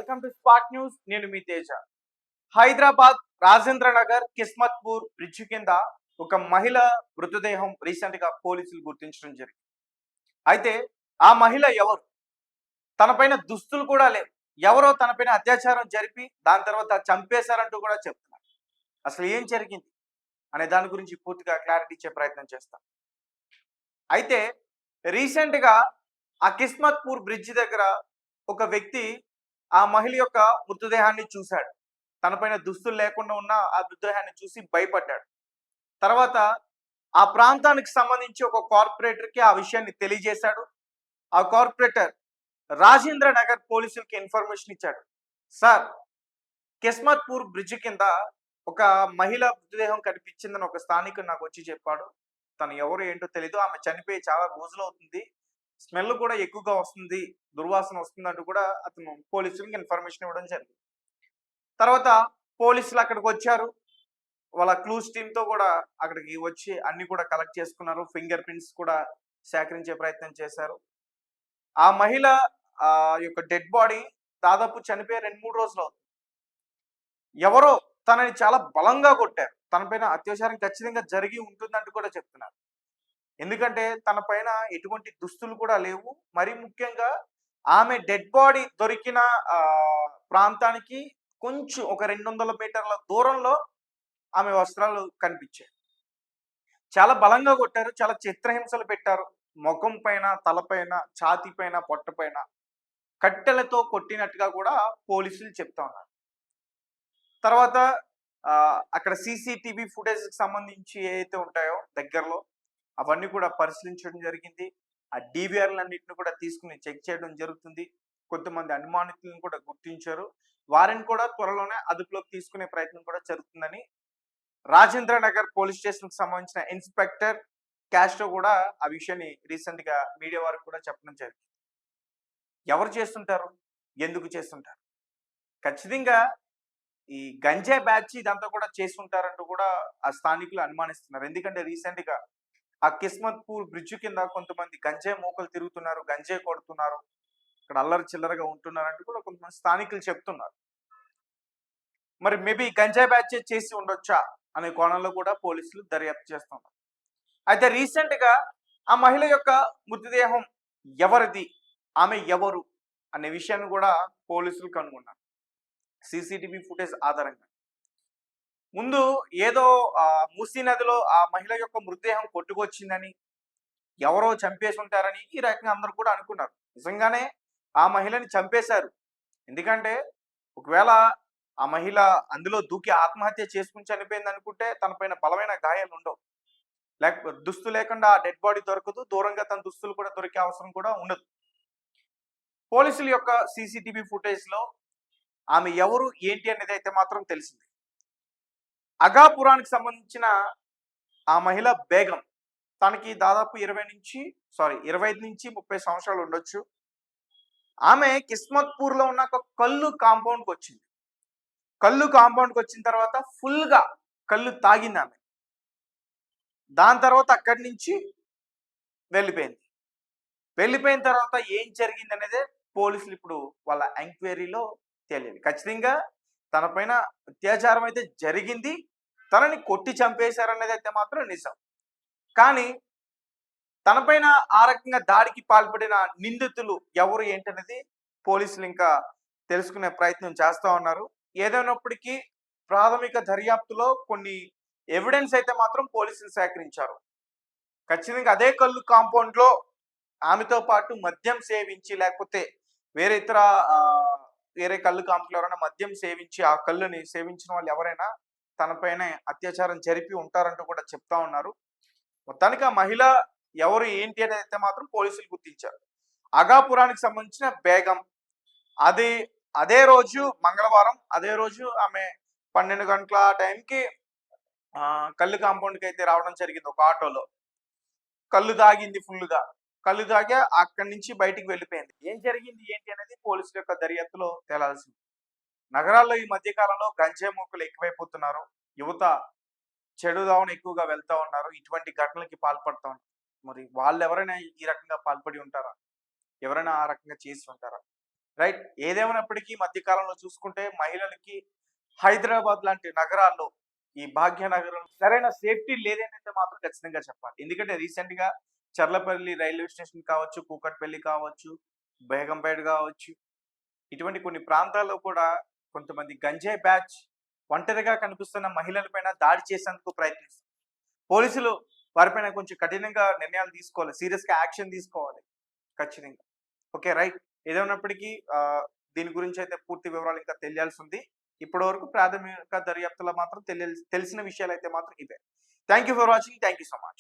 Welcome to spot news. నేను మీ Teja. Hyderabad Rajendra Nagar Kismatpur bridge కింద ఒక మహిళ మృతదేహం రీసెంట్ గా పోలీసులు గుర్తించడం జరిగింది. అయితే ఆ మహిళ ఎవరు, తనపైన దుస్తులు కూడా లేవు, ఎవరో తనపైన అత్యాచారం జరిపి దాని తర్వాత చంపేశారంటూ కూడా చెప్తున్నారు. అసలు ఏం జరిగింది అనే దాని గురించి పూర్తిగా క్లారిటీ ఇచ్చే ప్రయత్నం చేస్తాం. అయితే రీసెంట్ గా ఆ కిస్మత్పూర్ బ్రిడ్జ్ దగ్గర ఒక వ్యక్తి ఆ మహిళ యొక్క మృతదేహాన్ని చూశాడు. తనపైన దుస్తులు లేకుండా ఉన్న ఆ మృతదేహాన్ని చూసి భయపడ్డాడు. తర్వాత ఆ ప్రాంతానికి సంబంధించి ఒక కార్పొరేటర్కి ఆ విషయాన్ని తెలియజేశాడు. ఆ కార్పొరేటర్ రాజేంద్ర నగర్ పోలీసులకి ఇన్ఫర్మేషన్ ఇచ్చాడు. సార్, కిస్మత్పూర్ బ్రిడ్జ్ కింద ఒక మహిళ మృతదేహం కనిపించిందని ఒక స్థానికుడు నాకు వచ్చి చెప్పాడు. తను ఎవరు ఏంటో తెలీదు, ఆమె చనిపోయి చాలా రోజులు అవుతుంది, స్మెల్ కూడా ఎక్కువగా వస్తుంది, దుర్వాసన వస్తుంది అంటూ కూడా అతను పోలీసులకు ఇన్ఫర్మేషన్ ఇవ్వడం జరిగింది. తర్వాత పోలీసులు అక్కడికి వచ్చారు. వాళ్ళ క్లూస్ టీంతో కూడా అక్కడికి వచ్చి అన్ని కూడా కలెక్ట్ చేసుకున్నారు. ఫింగర్ ప్రింట్స్ కూడా సేకరించే ప్రయత్నం చేశారు. ఆ మహిళ యొక్క డెడ్ బాడీ దాదాపు చనిపోయి 2-3 రోజులు అవుతుంది. ఎవరో తనని చాలా బలంగా కొట్టారు. తనపైన అత్యాచారం ఖచ్చితంగా జరిగి ఉంటుందంటూ కూడా చెప్తున్నారు. ఎందుకంటే తన పైన ఎటువంటి దుస్తులు కూడా లేవు. మరి ముఖ్యంగా ఆమె డెడ్ బాడీ దొరికిన ప్రాంతానికి కొంచెం ఒక 200 మీటర్ల దూరంలో ఆమె వస్త్రాలు కనిపించాయి. చాలా బలంగా కొట్టారు, చాలా చిత్రహింసలు పెట్టారు. ముఖం పైన, తలపైన, ఛాతీ పైన, పొట్ట పైన కట్టెలతో కొట్టినట్టుగా కూడా పోలీసులు చెప్తా ఉన్నారు. తర్వాత అక్కడ సీసీటీవీ ఫుటేజ్కి సంబంధించి ఏవైతే ఉంటాయో దగ్గరలో అవన్నీ కూడా పరిశీలించడం జరిగింది. ఆ డివిఆర్లన్నింటిని కూడా తీసుకుని చెక్ చేయడం జరుగుతుంది. కొంతమంది అనుమానితులను కూడా గుర్తించారు. వారిని కూడా త్వరలోనే అదుపులోకి తీసుకునే ప్రయత్నం కూడా జరుగుతుందని రాజేంద్ర నగర్ పోలీస్ స్టేషన్కి సంబంధించిన ఇన్స్పెక్టర్ క్యాస్టో కూడా ఆ విషయాన్ని రీసెంట్ గా మీడియా వారికి కూడా చెప్పడం జరిగింది. ఎవరు చేస్తుంటారు, ఎందుకు చేస్తుంటారు? ఖచ్చితంగా ఈ గంజా బ్యాచ్ ఇదంతా కూడా చేస్తుంటారంటూ కూడా ఆ స్థానికులు అనుమానిస్తున్నారు. ఎందుకంటే రీసెంట్ గా ఆ కిస్మత్పూర్ బ్రిడ్జ్ కింద కొంతమంది గంజాయి మోకలు తిరుగుతున్నారు, గంజాయి కొడుతున్నారు, ఇక్కడ అల్లరి చిల్లరగా ఉంటున్నారంటూ కూడా కొంతమంది స్థానికులు చెప్తున్నారు. మరి మేబీ గంజాయి బ్యాచ్ చేసి ఉండొచ్చా అనే కోణంలో కూడా పోలీసులు దర్యాప్తు చేస్తున్నారు. అయితే రీసెంట్ గా ఆ మహిళ యొక్క మృతదేహం ఎవరిది, ఆమె ఎవరు అనే విషయాన్ని కూడా పోలీసులు కనుగొన్నారు సీసీటీవీ ఫుటేజ్ ఆధారంగా. ముందు ఏదో మూసీ నదిలో ఆ మహిళ యొక్క మృతదేహం కొట్టుకొచ్చిందని, ఎవరో చంపేసి ఉంటారని ఈ రకంగా అందరూ కూడా అనుకున్నారు. నిజంగానే ఆ మహిళని చంపేశారు. ఎందుకంటే ఒకవేళ ఆ మహిళ అందులో దూకి ఆత్మహత్య చేసుకుని చనిపోయింది అనుకుంటే తన పైన బలమైన గాయాలు ఉండవు, లేకపోతే దుస్తు లేకుండా ఆ డెడ్ బాడీ దొరకదు, దూరంగా తన దుస్తులు కూడా దొరికే అవసరం కూడా ఉండదు. పోలీసుల యొక్క సీసీటీవీ ఫుటేజ్ లో ఆమె ఎవరు ఏంటి అనేది అయితే మాత్రం తెలిసింది. అగాపురానికి సంబంధించిన ఆ మహిళ బేగం, తనకి దాదాపు 25 నుంచి 30 సంవత్సరాలు ఉండొచ్చు. ఆమె కిస్మత్పూర్ లో ఉన్న ఒక కళ్ళు కాంపౌండ్కి వచ్చింది. కళ్ళు కాంపౌండ్కి వచ్చిన తర్వాత ఫుల్ గా కళ్ళు తాగింది ఆమె. దాని తర్వాత అక్కడి నుంచి వెళ్ళిపోయిన తర్వాత ఏం జరిగింది అనేది పోలీసులు ఇప్పుడు వాళ్ళ ఎంక్వైరీలో తెలియదు. ఖచ్చితంగా తన పైన అత్యాచారం అయితే జరిగింది, తనని కొట్టి చంపేశారనేది అయితే మాత్రం నిజం. కానీ తన పైన ఆ రకంగా దాడికి పాల్పడిన నిందితులు ఎవరు ఏంటనేది పోలీసులు ఇంకా తెలుసుకునే ప్రయత్నం చేస్తూ ఉన్నారు. ఏదైనప్పటికీ ప్రాథమిక దర్యాప్తులో కొన్ని ఎవిడెన్స్ అయితే మాత్రం పోలీసులు సేకరించారు. ఖచ్చితంగా అదే కళ్ళు కాంపౌండ్ లో ఆమెతో పాటు మద్యం సేవించి, లేకపోతే వేరే కళ్ళు కాంపౌండ్ ఎవరైనా మద్యం సేవించి ఆ కళ్ళుని సేవించిన వాళ్ళు ఎవరైనా తనపైన అత్యాచారం జరిపి ఉంటారంటూ కూడా చెప్తా ఉన్నారు. మొత్తానికి ఆ మహిళ ఎవరు ఏంటి అనేది అయితే మాత్రం పోలీసులు గుర్తించారు. అగాపురానికి సంబంధించిన బేగం, అదే రోజు మంగళవారం, అదే రోజు ఆమె 12 గంటల టైంకి కళ్ళు కాంపౌండ్కి అయితే రావడం జరిగింది. ఒక ఆటోలో కళ్ళు తాగింది, ఫుల్గా కళ్ళు తాగి అక్కడి నుంచి బయటికి వెళ్ళిపోయింది. ఏం జరిగింది ఏంటి అనేది పోలీసుల యొక్క దర్యాప్తులో తేలాల్సింది. నగరాల్లో ఈ మధ్య కాలంలో గంజాయి మోకలు ఎక్కువైపోతున్నారు, యువత చెడుదావన ఎక్కువగా వెళ్తా ఉన్నారు, ఇటువంటి ఘటనలకి పాల్పడుతూ ఉన్నారు. మరి వాళ్ళు ఎవరైనా ఈ రకంగా పాల్పడి ఉంటారా, ఎవరైనా ఆ రకంగా చేసి ఉంటారా? రైట్. ఏదేమైనప్పటికీ ఈ మధ్య కాలంలో చూసుకుంటే మహిళలకి హైదరాబాద్ లాంటి నగరాల్లో, ఈ భాగ్యనగరం సరైన సేఫ్టీ లేదనైతే మాత్రం ఖచ్చితంగా చెప్పాలి. ఎందుకంటే రీసెంట్‌గా చర్లపల్లి రైల్వే స్టేషన్ కావచ్చు, కూకట్పల్లి కావచ్చు, బేగంపేట కావచ్చు, ఇటువంటి కొన్ని ప్రాంతాల్లో కూడా కొంతమంది గంజాయి బ్యాచ్ ఒంటరిగా కనిపిస్తున్న మహిళలపైన దాడి చేసేందుకు ప్రయత్నిస్తారు. పోలీసులు వారిపైన కొంచెం కఠినంగా నిర్ణయాలు తీసుకోవాలి. సీరియస్‌గా యాక్షన్ తీసుకోవాలి ఖచ్చితంగా. ఓకే. రైట్. ఏదేమైనప్పటికీ దీని గురించయితే పూర్తి వివరాలు ఇంకా తెలియాల్సుంది. ఇప్పటి వరకు ప్రాథమిక దర్యాప్తులో మాత్రం తెలిసిన విషయాలైతే మాత్రం ఇవే. Thank you for watching. Thank you so much.